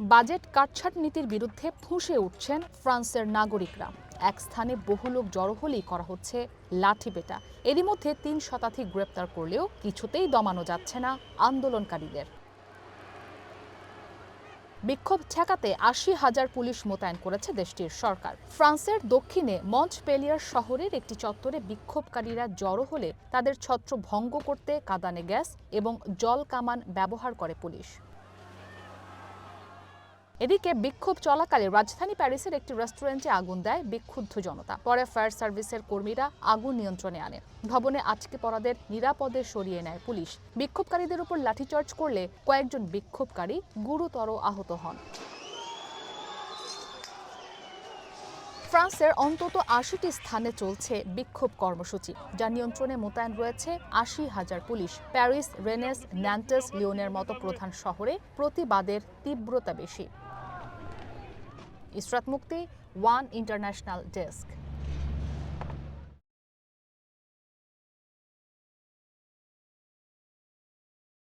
Budget কাটছাঁট নীতির বিরুদ্ধে ফুঁসে উঠছেন ফ্রান্সের নাগরিকরা। এক স্থানে বহু লোক জড়ো হলেই করা হচ্ছে লাঠিপেটা। এরই মধ্যে ৩ শতাধিক গ্রেপ্তার করলেও কিছুতেই দমানো যাচ্ছে না আন্দোলনকারীদের। বিক্ষোভ ঠেকাতে ৮০,০০০ পুলিশ মোতায়েন করেছে দেশটির সরকার। ফ্রান্সের দক্ষিণে মন্টপেলিয়ার শহরের একটি চত্বরে বিক্ষোভকারীরা জড়ো হলে তাদের ছত্র ভঙ্গ করতে কাঁদানে গ্যাস এবং জল কামান ব্যবহার করে পুলিশ। এদিকে বিক্ষোভ চলাকালে রাজধানী প্যারিসের একটি রেস্টুরেন্টে আগুন দেয় বিক্ষুব্ধ জনতা। পরে ফায়ার সার্ভিসের কর্মীরা আগুন নিয়ন্ত্রণে আনে। ভবনে আটকে পড়াদের নিরাপদে সরিয়ে নেয় পুলিশ। বিক্ষোভকারীদের উপর লাঠিচার্জ করলে কয়েকজন বিক্ষোভকারী গুরুতর আহত হন। ফ্রান্সের অন্তত ৮০টি স্থানে চলছে বিক্ষোভ কর্মসূচি, যার নিয়ন্ত্রণে মোতায়েন রয়েছে ৮০,০০০ পুলিশ। প্যারিস, রেনেস, ন্যান্টাস, লিওনের মতো প্রধান শহরে প্রতিবাদের তীব্রতা বেশি। ইসরাত মুক্তি, ওয়ান ইন্টারন্যাশনাল ডেস্ক।